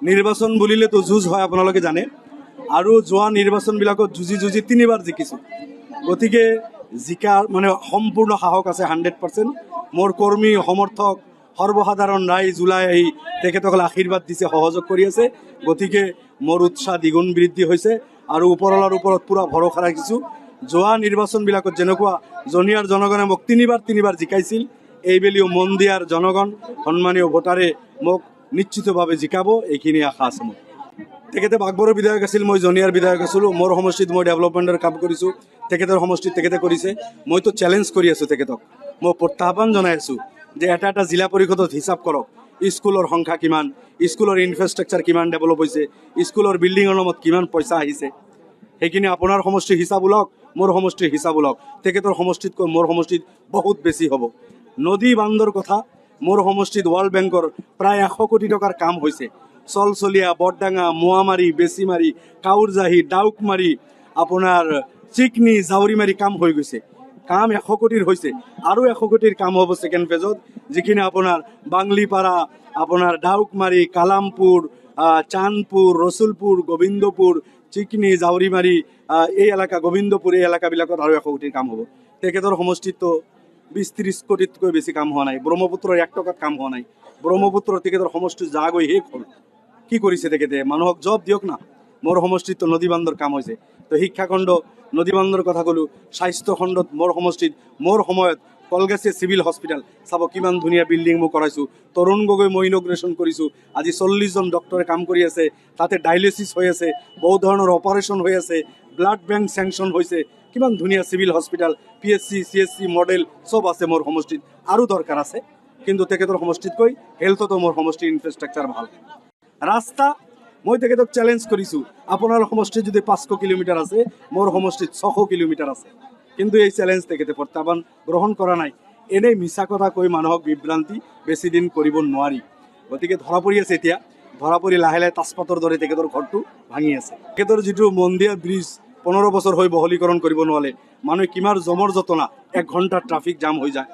নিৰ্বাচন বুলিলে তো যুঁজ হয়, আপোনালোকে জানে। আৰু যোৱা নিৰ্বাচনবিলাকত যুঁজি তিনিবাৰ জিকিছোঁ। গতিকে জিকাৰ মানে সম্পূৰ্ণ সাহস আছে 100%। মোৰ কৰ্মী সমৰ্থক সৰ্বসাধাৰণ ৰাইজ ওলাই আহি তেখেতসকলে আশীৰ্বাদ দিছে, সহযোগ কৰি আছে। গতিকে মোৰ উৎসাহ দ্বিগুণ বৃদ্ধি হৈছে আৰু ওপৰৱালাৰ ওপৰত পূৰা ভৰসা ৰাখিছোঁ। যোৱা নিৰ্বাচনবিলাকত যেনেকুৱা জনিয়াৰ জনগণে মোক তিনিবাৰ জিকাইছিল, এইবেলিও মন্দিয়াৰ জনগণ সন্মানীয় ভোটাৰে মোক নিশ্চিতভাৱে জিকাব, এইখিনি আশা আছে মোৰ। তেখেতে বাঘবৰৰ বিধায়ক আছিল, মই জনিয়াৰ বিধায়ক আছিলোঁ। মোৰ সমষ্টিত মই ডেভেলপমেণ্টৰ কাম কৰিছোঁ, তেখেতৰ সমষ্টিত তেখেতে কৰিছে। মইতো চেলেঞ্জ কৰি আছোঁ তেখেতক, মই প্ৰত্যাহ্বান জনাই আছোঁ যে এটা জিলা পৰিষদত হিচাপ কৰক, স্কুলৰ সংখ্যা কিমান, স্কুলৰ ইনফ্ৰাষ্ট্ৰাকচাৰ কিমান ডেভেলপ হৈছে, স্কুলৰ বিল্ডিঙৰ নামত কিমান পইচা আহিছে। সেইখিনি আপোনাৰ সমষ্টিৰ হিচাপ ওলাওক, মোৰ সমষ্টিৰ হিচাপ ওলাওক। তেখেতৰ সমষ্টিতকৈ মোৰ সমষ্টিত বহুত বেছি হ'ব। নদী বান্ধৰ কথা, মোৰ সমষ্টিত ৱৰ্ল্ড বেংকৰ প্ৰায় 100 কোটি টকাৰ কাম হৈছে। চলচলীয়া, বৰডাঙা, মোৱামাৰী, বেচিমাৰী, কাউৰজাহী, ডাউকমাৰী, আপোনাৰ চিকনি, জাউৰিমাৰী কাম হৈ গৈছে। কাম 100 কোটিৰ হৈছে, আৰু 100 কোটিৰ কাম হ'ব ছেকেণ্ড ফেজত, যিখিনি আপোনাৰ বাংলিপাৰা, আপোনাৰ ডাউকমাৰী, কালামপুৰ, চান্দপুৰ, ৰচুলপুৰ, গোবিন্দপুৰ, চিকনি, জাউৰিমাৰী, এই এলেকা গোবিন্দপুৰ, এই এলেকাবিলাকত আৰু 100 কোটিৰ কাম হ'ব। তেখেতৰ সমষ্টিততো 20-30 কোটিতকৈ বেছি কাম হোৱা নাই। ব্ৰহ্মপুত্ৰৰ 1 টকাত কাম হোৱা নাই। ব্ৰহ্মপুত্ৰৰ তেখেতৰ সমষ্টি যা গৈ শেষ হ'ল। কি কৰিছে তেখেতে? মানুহক জব দিয়ক না। মোৰ সমষ্টিততো নদী বান্ধৰ কাম হৈছে। তো শিক্ষাখণ্ড, নদী বান্ধৰ কথা ক'লোঁ। স্বাস্থ্য খণ্ডত মোৰ সমষ্টিত মোৰ সময়ত কলগাছিয়া চিভিল হস্পিটেল চাব, কিমান ধুনীয়া বিল্ডিং মই কৰাইছোঁ। তৰুণ গগৈ মই ইনগ্ৰেশ্যন কৰিছোঁ। আজি 40 জন ডক্টৰে কাম কৰি আছে, তাতে ডায়েলিচিছ হৈ আছে, বহুত ধৰণৰ অপাৰেশ্যন হৈ আছে, ব্লাড বেংক চেংচন হৈছে। কিমান ধুনীয়া civil hospital, PHC, CHC model চব আছে মোৰ সমষ্টিত। আৰু দৰকাৰ আছে, কিন্তু তেখেতৰ সমষ্টিতকৈ হেল্থতো মোৰ সমষ্টিৰ ইনফ্ৰাষ্ট্ৰাকচাৰ ভাল। ৰাস্তা, মই তেখেতক চেলেঞ্জ কৰিছোঁ, আপোনাৰ সমষ্টিত যদি 500 কিলোমিটাৰ আছে, মোৰ সমষ্টিত 600 কিলোমিটাৰ আছে। কিন্তু এই চেলেঞ্জ তেখেতে প্ৰত্যাহ্বান গ্ৰহণ কৰা নাই। এনেই মিছা কথা কৈ মানুহক বিভ্ৰান্তি বেছি দিন কৰিব নোৱাৰি। গতিকে ধৰা পৰি আছে, এতিয়া ধৰা পৰি লাহে লাহে তাচপাতৰ দৰে তেখেতৰ ঘৰটো ভাঙি আছে। তেখেতৰ যিটো মন্দিয়া ব্ৰিজ 15 বছৰ হৈ বহলীকৰণ কৰিব নোৱাৰে। মানুহে কিমান জমৰ জটনা, 1 ঘণ্টাৰ ট্ৰাফিক জাম হৈ যায়।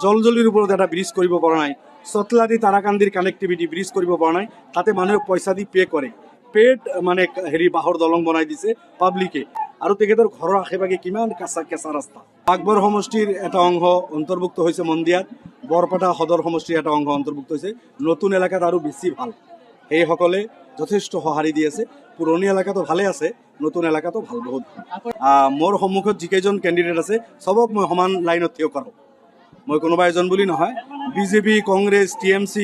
জলজলিৰ ওপৰত এটা ব্ৰিজ কৰিব পৰা নাই। চটলাদি তাৰাকান্দিৰ কানেক্টিভিটি ব্ৰিজ কৰিব পৰা নাই। তাতে মানুহে পইচা দি পে' কৰে, পেড মানে বাঁহৰ দলং বনাই দিছে পাব্লিকে। আৰু তেখেতৰ ঘৰৰ আশে পাশে কিমান কেঁচা ৰাস্তা। বাঘবৰ সমষ্টিৰ এটা অংশ অন্তৰ্ভুক্ত হৈছে মন্দিয়াত, বৰপেটা সদৰ সমষ্টিৰ এটা অংশ অন্তৰ্ভুক্ত হৈছে। নতুন এলেকাত আৰু বেছি ভাল, সেইসকলে যথেষ্ট সঁহাৰি দি আছে। পুৰণি এলেকাটো ভালে আছে, নতুন এলেকাটো ভাল, বহুত ভাল। মোৰ সন্মুখত যিকেইজন কেণ্ডিডেট আছে, চবক মই সমান লাইনত থিয় কৰাওঁ। মই কোনোবা এজন বুলি নহয়, বিজেপি, কংগ্ৰেছ, TMC,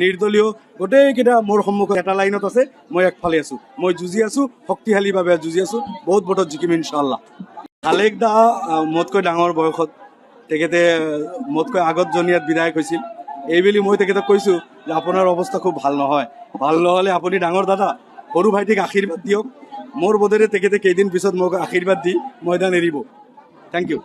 নিৰ্দলীয় গোটেইকেইটা মোৰ সন্মুখত এটা লাইনত আছে। মই একফালে আছোঁ, মই যুঁজি আছোঁ, শক্তিশালীভাৱে যুঁজি আছোঁ। বহুত ভোটত জিকিম ইনশাআল্লাহ। খালেক দা মোতকৈ ডাঙৰ বয়সত, তেখেতে মোতকৈ আগত জনিয়াত বিধায়ক হৈছিল। এইবেলি মই তেখেতক কৈছোঁ যে আপোনাৰ অৱস্থা খুব ভাল নহয়, ভাল নহ'লে আপুনি ডাঙৰ দাদা, সৰু ভাইটিক আশীৰ্বাদ দিয়ক। মোৰ বোধেৰে তেখেতে কেইদিন পিছত মোক আশীৰ্বাদ দি ময়দান এৰিব। Thank U.